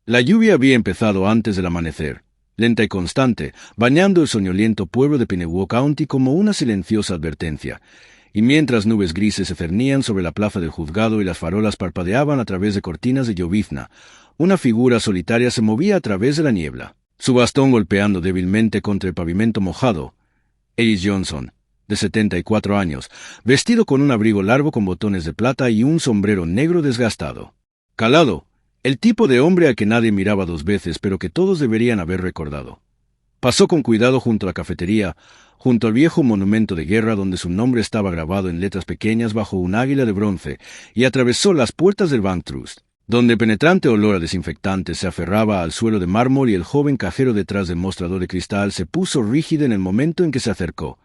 La lluvia había empezado antes del amanecer, lenta y constante, bañando el soñoliento pueblo de Pinewood County como una silenciosa advertencia, y mientras nubes grises se cernían sobre la plaza del juzgado y las farolas parpadeaban a través de cortinas de llovizna, una figura solitaria se movía a través de la niebla, su bastón golpeando débilmente contra el pavimento mojado. Hayes Johnson, de 74 años, vestido con un abrigo largo con botones de plata y un sombrero negro desgastado. Calado, el tipo de hombre al que nadie miraba dos veces, pero que todos deberían haber recordado. Pasó con cuidado junto a la cafetería, junto al viejo monumento de guerra donde su nombre estaba grabado en letras pequeñas bajo un águila de bronce, y atravesó las puertas del Bank Trust, donde penetrante olor a desinfectante se aferraba al suelo de mármol y el joven cajero detrás del mostrador de cristal se puso rígido en el momento en que se acercó.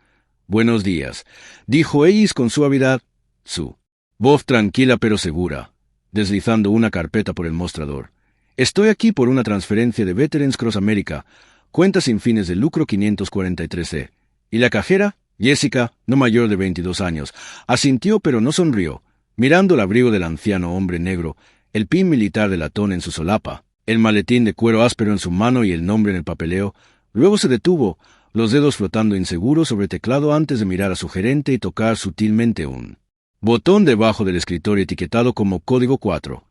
«Buenos días», dijo Hayes con suavidad, su voz tranquila pero segura, deslizando una carpeta por el mostrador. «Estoy aquí por una transferencia de Veterans Cross America, cuenta sin fines de lucro 543E. Y la cajera, Jessica, no mayor de 22 años, asintió pero no sonrió, mirando el abrigo del anciano hombre negro, el pin militar de latón en su solapa, el maletín de cuero áspero en su mano y el nombre en el papeleo. Luego se detuvo, los dedos flotando inseguros sobre el teclado antes de mirar a su gerente y tocar sutilmente un botón debajo del escritorio etiquetado como Código 4.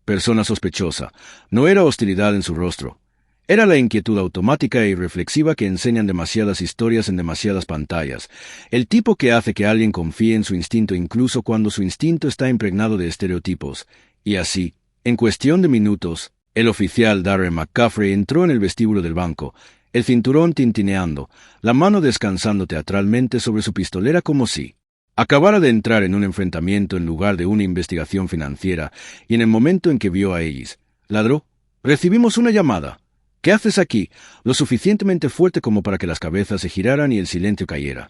Persona sospechosa. No era hostilidad en su rostro. Era la inquietud automática e irreflexiva que enseñan demasiadas historias en demasiadas pantallas. El tipo que hace que alguien confíe en su instinto incluso cuando su instinto está impregnado de estereotipos. Y así, en cuestión de minutos, el oficial Darren McCaffrey entró en el vestíbulo del banco, el cinturón tintineando, la mano descansando teatralmente sobre su pistolera como si acabara de entrar en un enfrentamiento en lugar de una investigación financiera, y en el momento en que vio a Hayes, ladró: «Recibimos una llamada. ¿Qué haces aquí?», lo suficientemente fuerte como para que las cabezas se giraran y el silencio cayera.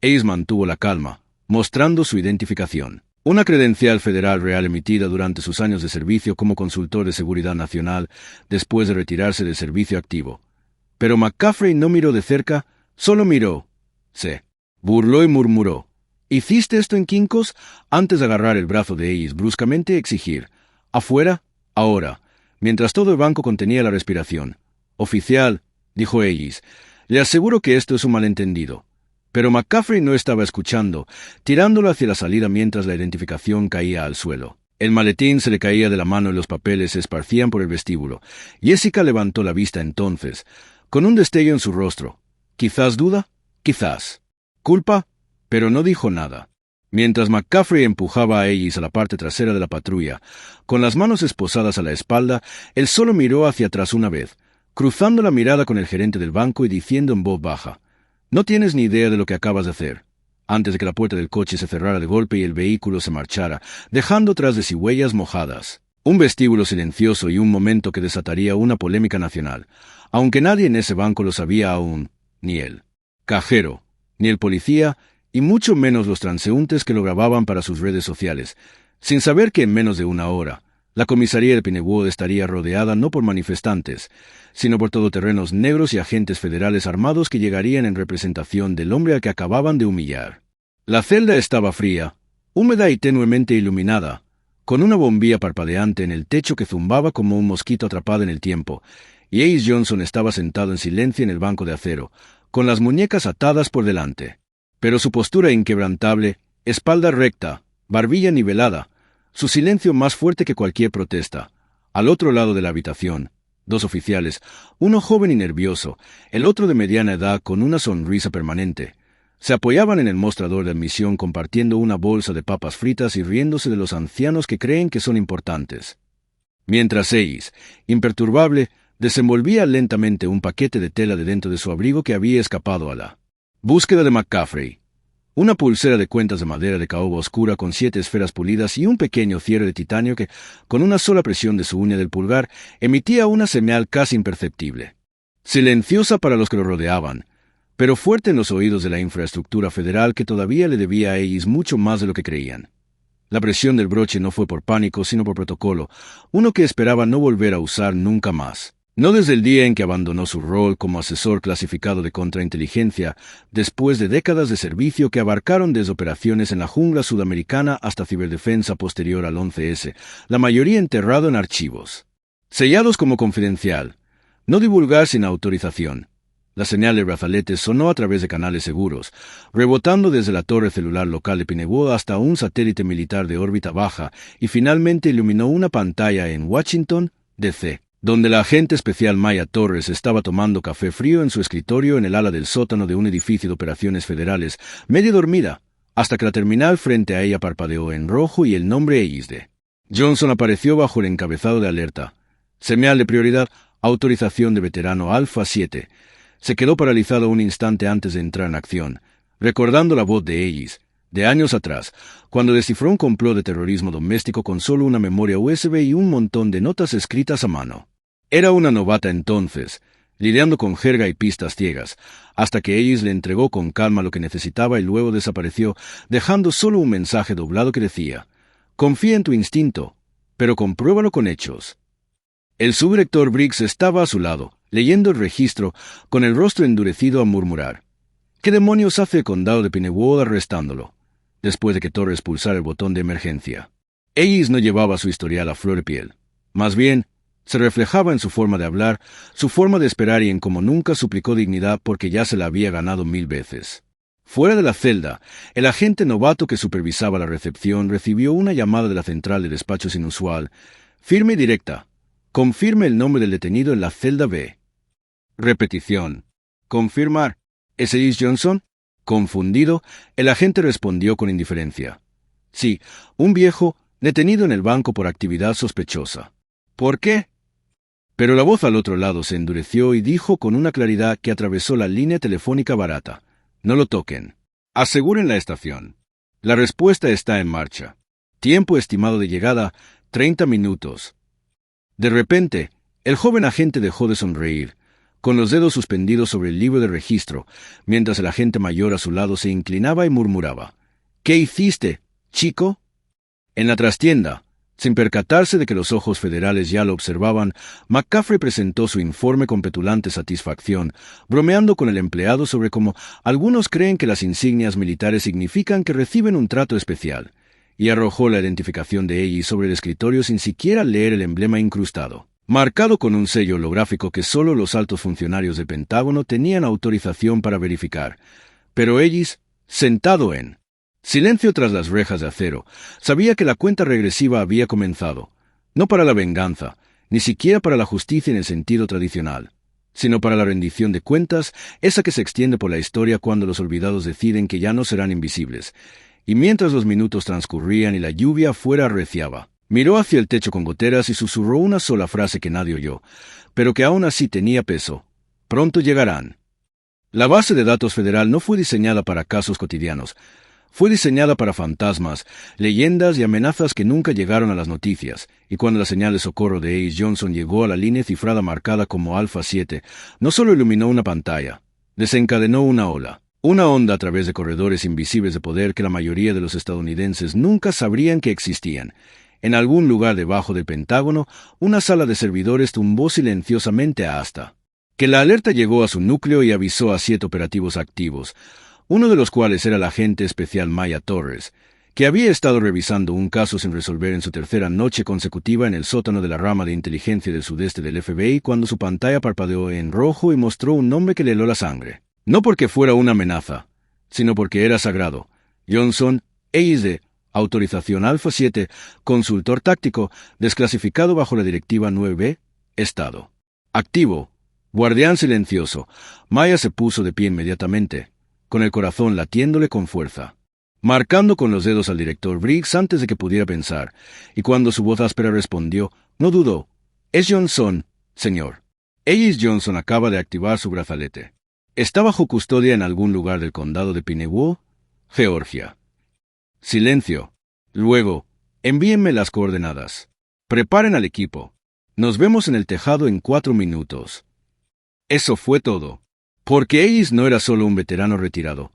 Hayes mantuvo la calma, mostrando su identificación. Una credencial federal real emitida durante sus años de servicio como consultor de seguridad nacional después de retirarse del servicio activo. Pero McCaffrey no miró de cerca, solo miró. Se burló y murmuró: «¿Hiciste esto en Kinko's?», antes de agarrar el brazo de Hayes bruscamente y exigir: «Afuera, ahora», mientras todo el banco contenía la respiración. «Oficial», dijo Hayes, «le aseguro que esto es un malentendido». Pero McCaffrey no estaba escuchando, tirándolo hacia la salida mientras la identificación caía al suelo. El maletín se le caía de la mano y los papeles se esparcían por el vestíbulo. Jessica levantó la vista entonces, con un destello en su rostro. Quizás duda, quizás culpa, pero no dijo nada. Mientras McCaffrey empujaba a Hayes a la parte trasera de la patrulla, con las manos esposadas a la espalda, él solo miró hacia atrás una vez, cruzando la mirada con el gerente del banco y diciendo en voz baja: «No tienes ni idea de lo que acabas de hacer», antes de que la puerta del coche se cerrara de golpe y el vehículo se marchara, dejando tras de sí huellas mojadas. Un vestíbulo silencioso y un momento que desataría una polémica nacional, aunque nadie en ese banco lo sabía aún, ni el cajero, ni el policía, y mucho menos los transeúntes que lo grababan para sus redes sociales, sin saber que en menos de una hora, la comisaría de Pinewood estaría rodeada no por manifestantes, sino por todoterrenos negros y agentes federales armados que llegarían en representación del hombre al que acababan de humillar. La celda estaba fría, húmeda y tenuemente iluminada, con una bombilla parpadeante en el techo que zumbaba como un mosquito atrapado en el tiempo, y Hayes Johnson estaba sentado en silencio en el banco de acero, con las muñecas atadas por delante. Pero su postura inquebrantable, espalda recta, barbilla nivelada, su silencio más fuerte que cualquier protesta. Al otro lado de la habitación, dos oficiales, uno joven y nervioso, el otro de mediana edad con una sonrisa permanente, se apoyaban en el mostrador de admisión compartiendo una bolsa de papas fritas y riéndose de los ancianos que creen que son importantes. Mientras Hayes, imperturbable, desenvolvía lentamente un paquete de tela de dentro de su abrigo que había escapado a la búsqueda de McCaffrey. Una pulsera de cuentas de madera de caoba oscura con 7 esferas pulidas y un pequeño cierre de titanio que, con una sola presión de su uña del pulgar, emitía una señal casi imperceptible. Silenciosa para los que lo rodeaban, pero fuerte en los oídos de la infraestructura federal que todavía le debía a Hayes mucho más de lo que creían. La presión del broche no fue por pánico, sino por protocolo, uno que esperaba no volver a usar nunca más. No desde el día en que abandonó su rol como asesor clasificado de contrainteligencia, después de décadas de servicio que abarcaron desde operaciones en la jungla sudamericana hasta ciberdefensa posterior al 11S, la mayoría enterrado en archivos. Sellados como confidencial. No divulgar sin autorización. La señal de brazalete sonó a través de canales seguros, rebotando desde la torre celular local de Pinnewood hasta un satélite militar de órbita baja y finalmente iluminó una pantalla en Washington, D.C., donde la agente especial Maya Torres estaba tomando café frío en su escritorio en el ala del sótano de un edificio de operaciones federales, medio dormida, hasta que la terminal frente a ella parpadeó en rojo y el nombre XD. Johnson apareció bajo el encabezado de alerta. Señal de prioridad, autorización de veterano Alfa 7. Se quedó paralizado un instante antes de entrar en acción, recordando la voz de Ellis, de años atrás, cuando descifró un complot de terrorismo doméstico con solo una memoria USB y un montón de notas escritas a mano. Era una novata entonces, lidiando con jerga y pistas ciegas, hasta que Ellis le entregó con calma lo que necesitaba y luego desapareció, dejando solo un mensaje doblado que decía: «Confía en tu instinto, pero compruébalo con hechos». El subdirector Briggs estaba a su lado, leyendo el registro, con el rostro endurecido a murmurar: «¿Qué demonios hace el condado de Pinnewood arrestándolo?», después de que Torres pulsara el botón de emergencia. Ellis no llevaba su historial a flor de piel. Más bien, se reflejaba en su forma de hablar, su forma de esperar y en cómo nunca suplicó dignidad porque ya se la había ganado 1000 veces. Fuera de la celda, el agente novato que supervisaba la recepción recibió una llamada de la central de despachos inusual, firme y directa: «Confirme el nombre del detenido en la celda B». Repetición. «Confirmar. ¿Es Ellis Johnson?». Confundido, el agente respondió con indiferencia: «Sí, un viejo, detenido en el banco por actividad sospechosa». «¿Por qué?». Pero la voz al otro lado se endureció y dijo con una claridad que atravesó la línea telefónica barata: «No lo toquen. Aseguren la estación. La respuesta está en marcha. Tiempo estimado de llegada, 30 minutos». De repente, el joven agente dejó de sonreír, con los dedos suspendidos sobre el libro de registro, mientras el agente mayor a su lado se inclinaba y murmuraba: «¿Qué hiciste, chico?». En la trastienda, sin percatarse de que los ojos federales ya lo observaban, McCaffrey presentó su informe con petulante satisfacción, bromeando con el empleado sobre cómo algunos creen que las insignias militares significan que reciben un trato especial, y arrojó la identificación de Ellis sobre el escritorio sin siquiera leer el emblema incrustado, marcado con un sello holográfico que solo los altos funcionarios del Pentágono tenían autorización para verificar. Pero Ellis, sentado en silencio tras las rejas de acero, sabía que la cuenta regresiva había comenzado, no para la venganza, ni siquiera para la justicia en el sentido tradicional, sino para la rendición de cuentas, esa que se extiende por la historia cuando los olvidados deciden que ya no serán invisibles. Y mientras los minutos transcurrían y la lluvia afuera arreciaba, miró hacia el techo con goteras y susurró una sola frase que nadie oyó, pero que aún así tenía peso: «Pronto llegarán». La base de datos federal no fue diseñada para casos cotidianos. Fue diseñada para fantasmas, leyendas y amenazas que nunca llegaron a las noticias, y cuando la señal de socorro de Ellis Johnson llegó a la línea cifrada marcada como Alfa 7, no solo iluminó una pantalla, desencadenó una onda a través de corredores invisibles de poder que la mayoría de los estadounidenses nunca sabrían que existían. En algún lugar debajo del Pentágono, una sala de servidores tumbó silenciosamente hasta que la alerta llegó a su núcleo y avisó a 7 operativos activos, uno de los cuales era el agente especial Maya Torres, que había estado revisando un caso sin resolver en su tercera noche consecutiva en el sótano de la rama de inteligencia del sudeste del FBI cuando su pantalla parpadeó en rojo y mostró un nombre que le heló la sangre. No porque fuera una amenaza, sino porque era sagrado: Johnson, XD, autorización Alfa 7, consultor táctico, desclasificado bajo la directiva 9B, estado activo, guardián silencioso. Maya se puso de pie inmediatamente, con el corazón latiéndole con fuerza, marcando con los dedos al director Briggs antes de que pudiera pensar, y cuando su voz áspera respondió, no dudó: «Es Johnson, señor. Ellis Johnson acaba de activar su brazalete. Está bajo custodia en algún lugar del condado de Pinnewood, Georgia». Silencio. Luego, envíenme las coordenadas. Preparen al equipo. Nos vemos en el tejado en 4 minutos. Eso fue todo. Porque Ellis no era solo un veterano retirado.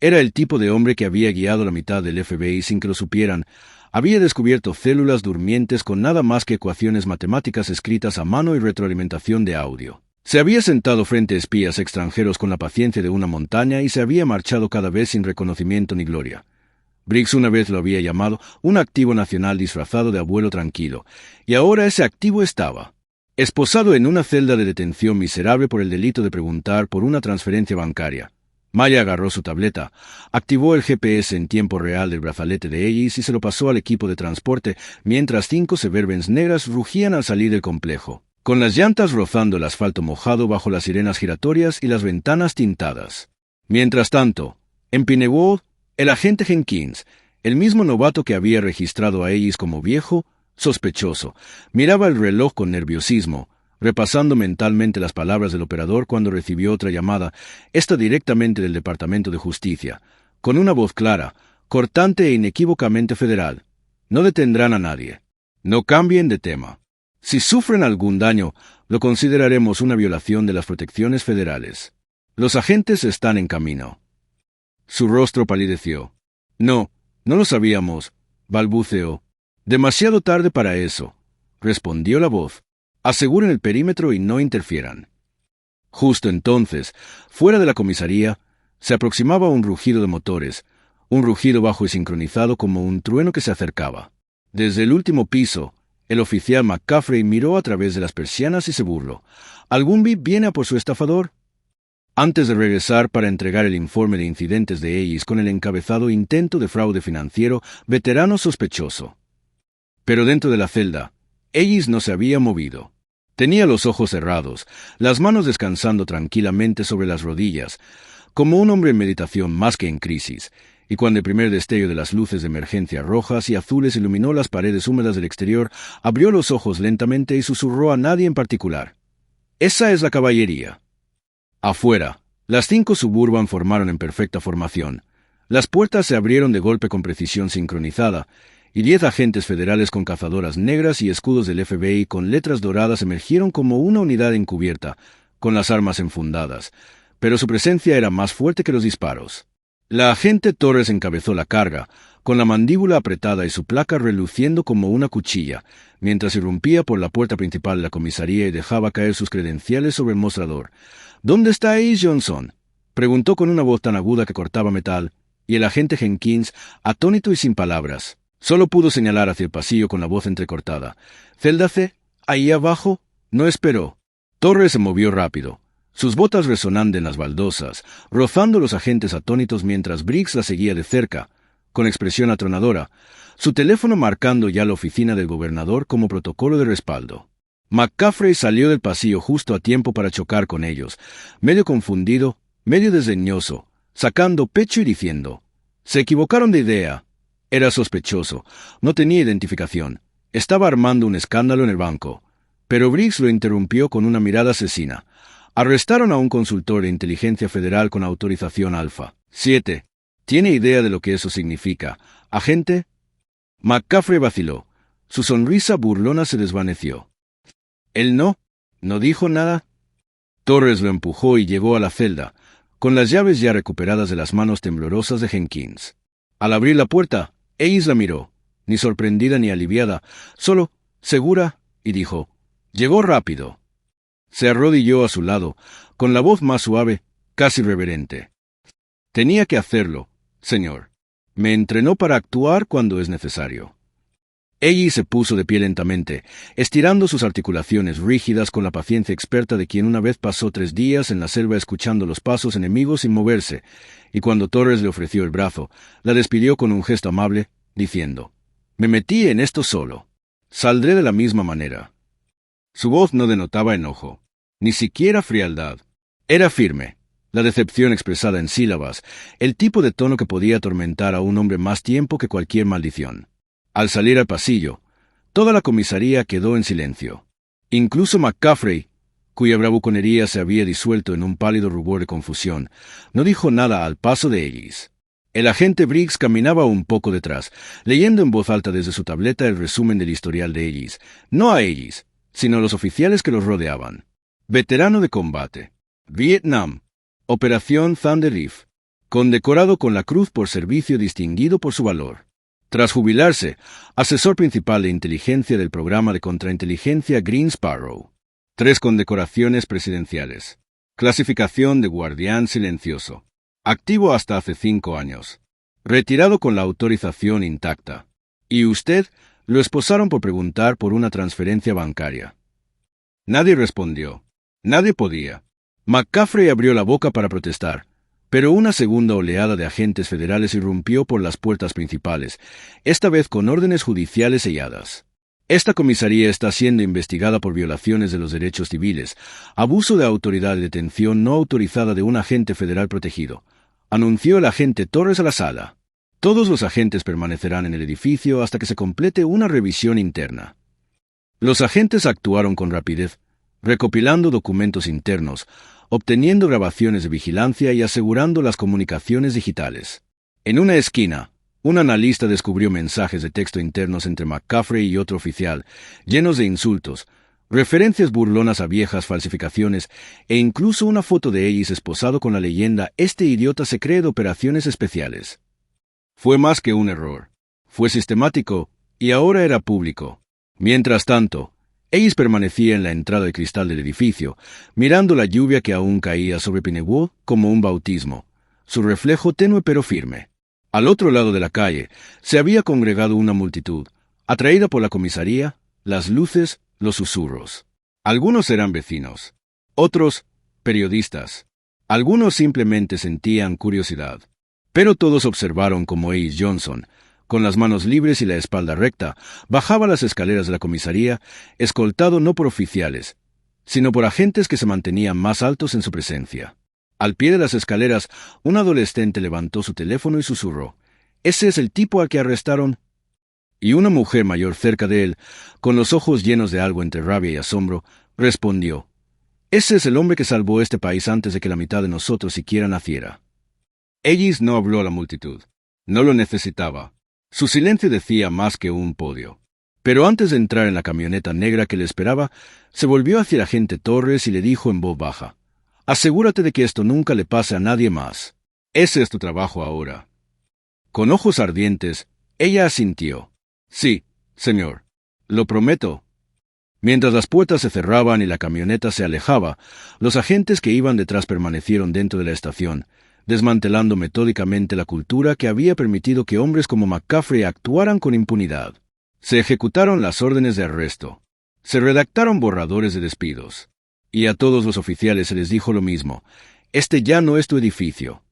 Era el tipo de hombre que había guiado la mitad del FBI sin que lo supieran. Había descubierto células durmientes con nada más que ecuaciones matemáticas escritas a mano y retroalimentación de audio. Se había sentado frente a espías extranjeros con la paciencia de una montaña y se había marchado cada vez sin reconocimiento ni gloria. Briggs una vez lo había llamado un activo nacional disfrazado de abuelo tranquilo, y ahora ese activo estaba Esposado en una celda de detención miserable por el delito de preguntar por una transferencia bancaria. Maya agarró su tableta, activó el GPS en tiempo real del brazalete de Ellis y se lo pasó al equipo de transporte, mientras 5 Suburbans negras rugían al salir del complejo, con las llantas rozando el asfalto mojado bajo las sirenas giratorias y las ventanas tintadas. Mientras tanto, en Pinewood, el agente Jenkins, el mismo novato que había registrado a Ellis como viejo, sospechoso, miraba el reloj con nerviosismo, repasando mentalmente las palabras del operador cuando recibió otra llamada, esta directamente del Departamento de Justicia, con una voz clara, cortante e inequívocamente federal. No detendrán a nadie. No cambien de tema. Si sufren algún daño, lo consideraremos una violación de las protecciones federales. Los agentes están en camino. Su rostro palideció. No lo sabíamos, balbuceó. Demasiado tarde para eso, respondió la voz. Aseguren el perímetro y no interfieran. Justo entonces, fuera de la comisaría, se aproximaba un rugido de motores, un rugido bajo y sincronizado como un trueno que se acercaba. Desde el último piso, el oficial McCaffrey miró a través de las persianas y se burló. ¿Algún VIP viene a por su estafador? Antes de regresar para entregar el informe de incidentes de Ellis con el encabezado intento de fraude financiero, veterano sospechoso. Pero dentro de la celda, Ellis no se había movido. Tenía los ojos cerrados, las manos descansando tranquilamente sobre las rodillas, como un hombre en meditación más que en crisis, y cuando el primer destello de las luces de emergencia rojas y azules iluminó las paredes húmedas del exterior, abrió los ojos lentamente y susurró a nadie en particular. «Esa es la caballería». Afuera, las 5 Suburban formaron en perfecta formación. Las puertas se abrieron de golpe con precisión sincronizada, y 10 agentes federales con cazadoras negras y escudos del FBI con letras doradas emergieron como una unidad encubierta, con las armas enfundadas, pero su presencia era más fuerte que los disparos. La agente Torres encabezó la carga, con la mandíbula apretada y su placa reluciendo como una cuchilla, mientras irrumpía por la puerta principal de la comisaría y dejaba caer sus credenciales sobre el mostrador. «¿Dónde está Ace Johnson?», preguntó con una voz tan aguda que cortaba metal, y el agente Jenkins, atónito y sin palabras, solo pudo señalar hacia el pasillo con la voz entrecortada. «¿Celda C? ¿Ahí abajo?» No esperó. Torres se movió rápido, sus botas resonando en las baldosas, rozando los agentes atónitos mientras Briggs la seguía de cerca, con expresión atronadora, su teléfono marcando ya la oficina del gobernador como protocolo de respaldo. McCaffrey salió del pasillo justo a tiempo para chocar con ellos, medio confundido, medio desdeñoso, sacando pecho y diciendo: «Se equivocaron de idea». Era sospechoso, no tenía identificación, estaba armando un escándalo en el banco. Pero Briggs lo interrumpió con una mirada asesina. Arrestaron a un consultor de inteligencia federal con autorización alfa. 7. ¿Tiene idea de lo que eso significa, agente? McCaffrey vaciló. Su sonrisa burlona se desvaneció. Él no dijo nada. Torres lo empujó y llevó a la celda, con las llaves ya recuperadas de las manos temblorosas de Jenkins. Al abrir la puerta, Ellis la miró, ni sorprendida ni aliviada, solo segura, y dijo: «Llegó rápido». Se arrodilló a su lado, con la voz más suave, casi reverente. «Tenía que hacerlo, señor. Me entrenó para actuar cuando es necesario». Ellis se puso de pie lentamente, estirando sus articulaciones rígidas con la paciencia experta de quien una vez pasó 3 días en la selva escuchando los pasos enemigos sin moverse, y cuando Torres le ofreció el brazo, la despidió con un gesto amable, diciendo: «Me metí en esto solo. Saldré de la misma manera». Su voz no denotaba enojo, ni siquiera frialdad. Era firme, la decepción expresada en sílabas, el tipo de tono que podía atormentar a un hombre más tiempo que cualquier maldición. Al salir al pasillo, toda la comisaría quedó en silencio. Incluso McCaffrey, cuya bravuconería se había disuelto en un pálido rubor de confusión, no dijo nada al paso de Ellis. El agente Briggs caminaba un poco detrás, leyendo en voz alta desde su tableta el resumen del historial de Ellis. No a Ellis, sino a los oficiales que los rodeaban. Veterano de combate. Vietnam. Operación Thunder Reef. Condecorado con la Cruz por servicio distinguido por su valor. Tras jubilarse, asesor principal de inteligencia del programa de contrainteligencia Green Sparrow. 3 condecoraciones presidenciales. Clasificación de guardián silencioso. Activo hasta hace 5 años. Retirado con la autorización intacta. Y usted lo esposaron por preguntar por una transferencia bancaria. Nadie respondió. Nadie podía. McCaffrey abrió la boca para protestar, pero una segunda oleada de agentes federales irrumpió por las puertas principales, esta vez con órdenes judiciales selladas. Esta comisaría está siendo investigada por violaciones de los derechos civiles, abuso de autoridad y detención no autorizada de un agente federal protegido, anunció el agente Torres a la sala. Todos los agentes permanecerán en el edificio hasta que se complete una revisión interna. Los agentes actuaron con rapidez, recopilando documentos internos, obteniendo grabaciones de vigilancia y asegurando las comunicaciones digitales. En una esquina, un analista descubrió mensajes de texto internos entre McCaffrey y otro oficial, llenos de insultos, referencias burlonas a viejas falsificaciones e incluso una foto de Ellis esposado con la leyenda «Este idiota se cree de operaciones especiales». Fue más que un error. Fue sistemático y ahora era público. Mientras tanto, Ellis permanecía en la entrada de cristal del edificio, mirando la lluvia que aún caía sobre Pinewood como un bautismo, su reflejo tenue pero firme. Al otro lado de la calle se había congregado una multitud, atraída por la comisaría, las luces, los susurros. Algunos eran vecinos, otros periodistas. Algunos simplemente sentían curiosidad. Pero todos observaron cómo Ellis Johnson, con las manos libres y la espalda recta, bajaba las escaleras de la comisaría, escoltado no por oficiales, sino por agentes que se mantenían más altos en su presencia. Al pie de las escaleras, un adolescente levantó su teléfono y susurró: «¿Ese es el tipo al que arrestaron?» Y una mujer mayor cerca de él, con los ojos llenos de algo entre rabia y asombro, respondió: «Ese es el hombre que salvó este país antes de que la mitad de nosotros siquiera naciera». Ellis no habló a la multitud. No lo necesitaba. Su silencio decía más que un podio. Pero antes de entrar en la camioneta negra que le esperaba, se volvió hacia el agente Torres y le dijo en voz baja: «Asegúrate de que esto nunca le pase a nadie más. Ese es tu trabajo ahora». Con ojos ardientes, ella asintió. «Sí, señor. Lo prometo». Mientras las puertas se cerraban y la camioneta se alejaba, los agentes que iban detrás permanecieron dentro de la estación, desmantelando metódicamente la cultura que había permitido que hombres como McCaffrey actuaran con impunidad. Se ejecutaron las órdenes de arresto. Se redactaron borradores de despidos. Y a todos los oficiales se les dijo lo mismo: «Este ya no es tu edificio».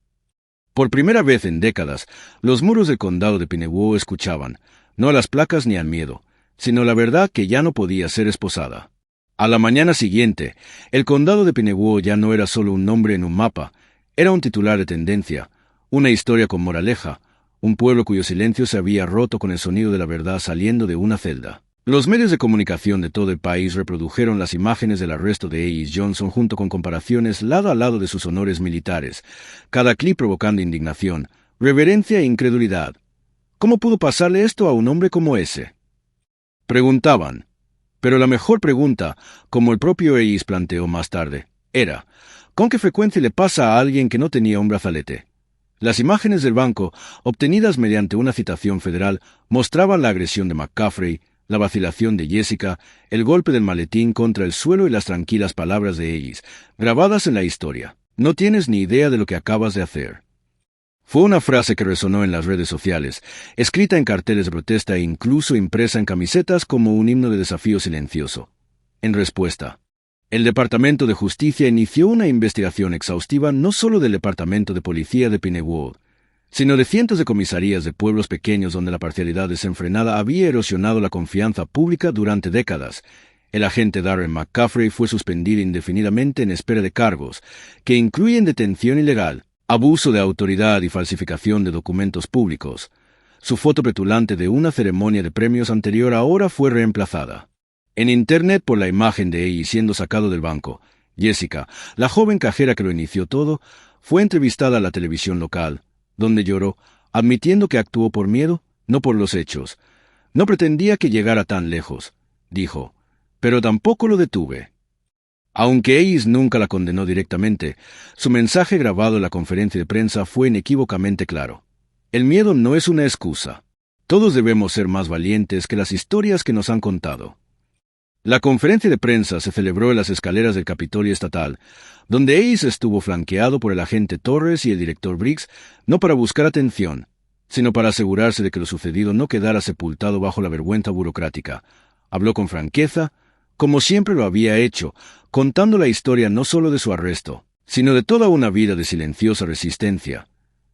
Por primera vez en décadas, los muros del condado de Pinewood escuchaban, no a las placas ni al miedo, sino la verdad que ya no podía ser esposada. A la mañana siguiente, el condado de Pinewood ya no era solo un nombre en un mapa, era un titular de tendencia, una historia con moraleja, un pueblo cuyo silencio se había roto con el sonido de la verdad saliendo de una celda. Los medios de comunicación de todo el país reprodujeron las imágenes del arresto de Ellis Johnson junto con comparaciones lado a lado de sus honores militares, cada clip provocando indignación, reverencia e incredulidad. ¿Cómo pudo pasarle esto a un hombre como ese?, preguntaban. Pero la mejor pregunta, como el propio Ellis planteó más tarde, era: ¿con qué frecuencia le pasa a alguien que no tenía un brazalete? Las imágenes del banco, obtenidas mediante una citación federal, mostraban la agresión de McCaffrey, la vacilación de Jessica, el golpe del maletín contra el suelo y las tranquilas palabras de Ellis, grabadas en la historia: «No tienes ni idea de lo que acabas de hacer». Fue una frase que resonó en las redes sociales, escrita en carteles de protesta e incluso impresa en camisetas como un himno de desafío silencioso. En respuesta, el Departamento de Justicia inició una investigación exhaustiva no solo del Departamento de Policía de Pinewood, sino de cientos de comisarías de pueblos pequeños donde la parcialidad desenfrenada había erosionado la confianza pública durante décadas. El agente Darren McCaffrey fue suspendido indefinidamente en espera de cargos, que incluyen detención ilegal, abuso de autoridad y falsificación de documentos públicos. Su foto petulante de una ceremonia de premios anterior ahora fue reemplazada en Internet por la imagen de ella siendo sacado del banco. Jessica, la joven cajera que lo inició todo, fue entrevistada a la televisión local, donde lloró, admitiendo que actuó por miedo, no por los hechos. «No pretendía que llegara tan lejos», dijo, «pero tampoco lo detuve». Aunque Ellis nunca la condenó directamente, su mensaje grabado en la conferencia de prensa fue inequívocamente claro. El miedo no es una excusa. Todos debemos ser más valientes que las historias que nos han contado. La conferencia de prensa se celebró en las escaleras del Capitolio Estatal, donde Ellis estuvo flanqueado por el agente Torres y el director Briggs, no para buscar atención, sino para asegurarse de que lo sucedido no quedara sepultado bajo la vergüenza burocrática. Habló con franqueza, como siempre lo había hecho, contando la historia no solo de su arresto, sino de toda una vida de silenciosa resistencia,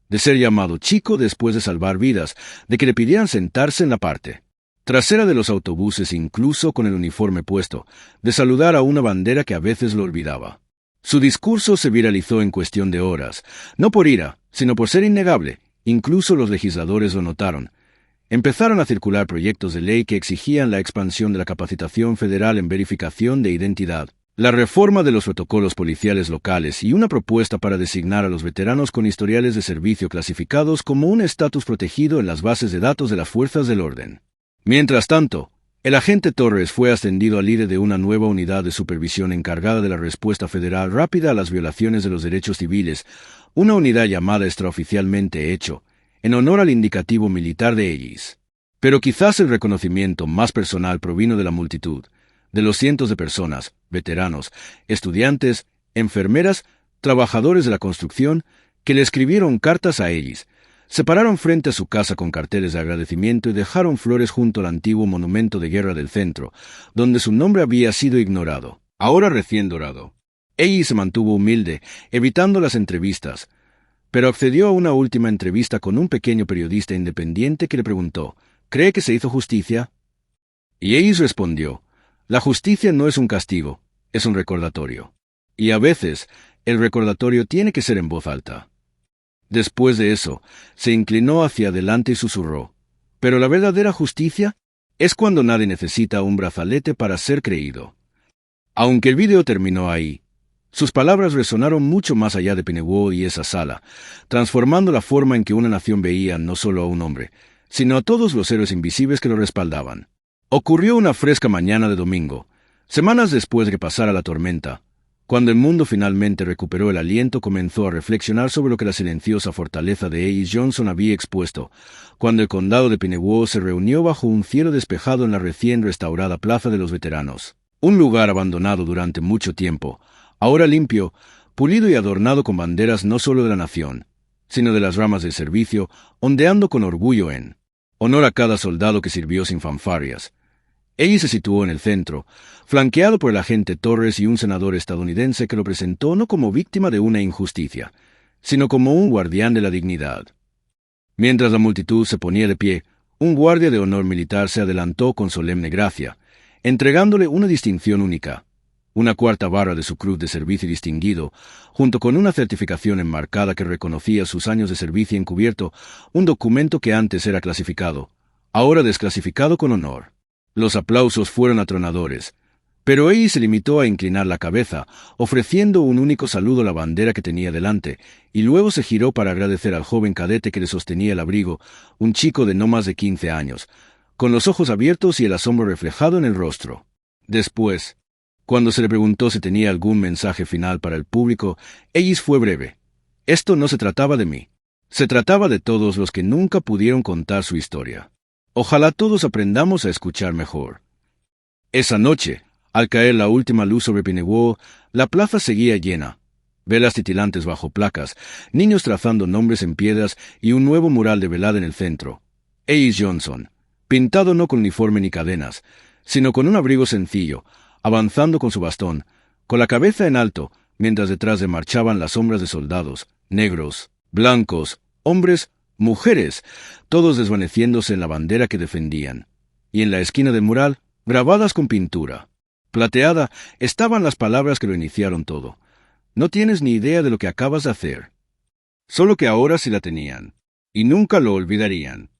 de ser llamado chico después de salvar vidas, de que le pidieran sentarse en la parte trasera de los autobuses incluso con el uniforme puesto, de saludar a una bandera que a veces lo olvidaba. Su discurso se viralizó en cuestión de horas, no por ira, sino por ser innegable. Incluso los legisladores lo notaron. Empezaron a circular proyectos de ley que exigían la expansión de la capacitación federal en verificación de identidad, la reforma de los protocolos policiales locales y una propuesta para designar a los veteranos con historiales de servicio clasificados como un estatus protegido en las bases de datos de las fuerzas del orden. Mientras tanto, el agente Torres fue ascendido a líder de una nueva unidad de supervisión encargada de la respuesta federal rápida a las violaciones de los derechos civiles, una unidad llamada extraoficialmente Hecho, en honor al indicativo militar de Ellis. Pero quizás el reconocimiento más personal provino de la multitud, de los cientos de personas, veteranos, estudiantes, enfermeras, trabajadores de la construcción, que le escribieron cartas a Ellis, se pararon frente a su casa con carteles de agradecimiento y dejaron flores junto al antiguo monumento de guerra del centro, donde su nombre había sido ignorado, ahora recién dorado. Ellis se mantuvo humilde, evitando las entrevistas, pero accedió a una última entrevista con un pequeño periodista independiente que le preguntó, ¿cree que se hizo justicia? Y Ellis respondió, la justicia no es un castigo, es un recordatorio. Y a veces, el recordatorio tiene que ser en voz alta. Después de eso, se inclinó hacia adelante y susurró, «Pero la verdadera justicia es cuando nadie necesita un brazalete para ser creído». Aunque el video terminó ahí, sus palabras resonaron mucho más allá de Pinewood y esa sala, transformando la forma en que una nación veía no solo a un hombre, sino a todos los héroes invisibles que lo respaldaban. Ocurrió una fresca mañana de domingo, semanas después de que pasara la tormenta. Cuando el mundo finalmente recuperó el aliento, comenzó a reflexionar sobre lo que la silenciosa fortaleza de Ellis Johnson había expuesto, cuando el condado de Pinewood se reunió bajo un cielo despejado en la recién restaurada Plaza de los Veteranos. Un lugar abandonado durante mucho tiempo, ahora limpio, pulido y adornado con banderas no solo de la nación, sino de las ramas del servicio, ondeando con orgullo en honor a cada soldado que sirvió sin fanfarrias. Ellis se situó en el centro, flanqueado por el agente Torres y un senador estadounidense que lo presentó no como víctima de una injusticia, sino como un guardián de la dignidad. Mientras la multitud se ponía de pie, un guardia de honor militar se adelantó con solemne gracia, entregándole una distinción única, una cuarta barra de su cruz de servicio distinguido, junto con una certificación enmarcada que reconocía sus años de servicio encubierto, un documento que antes era clasificado, ahora desclasificado con honor. Los aplausos fueron atronadores, pero Ellis se limitó a inclinar la cabeza, ofreciendo un único saludo a la bandera que tenía delante, y luego se giró para agradecer al joven cadete que le sostenía el abrigo, un chico de no más de 15 años, con los ojos abiertos y el asombro reflejado en el rostro. Después, cuando se le preguntó si tenía algún mensaje final para el público, Ellis fue breve. Esto no se trataba de mí. Se trataba de todos los que nunca pudieron contar su historia. Ojalá todos aprendamos a escuchar mejor. Esa noche, al caer la última luz sobre Pinewood, la plaza seguía llena. Velas titilantes bajo placas, niños trazando nombres en piedras y un nuevo mural de velada en el centro. Ellis Johnson, pintado no con uniforme ni cadenas, sino con un abrigo sencillo, avanzando con su bastón, con la cabeza en alto, mientras detrás de marchaban las sombras de soldados, negros, blancos, hombres, mujeres, todos desvaneciéndose en la bandera que defendían. Y en la esquina del mural, grabadas con pintura plateada, estaban las palabras que lo iniciaron todo. No tienes ni idea de lo que acabas de hacer. Solo que ahora sí la tenían, y nunca lo olvidarían.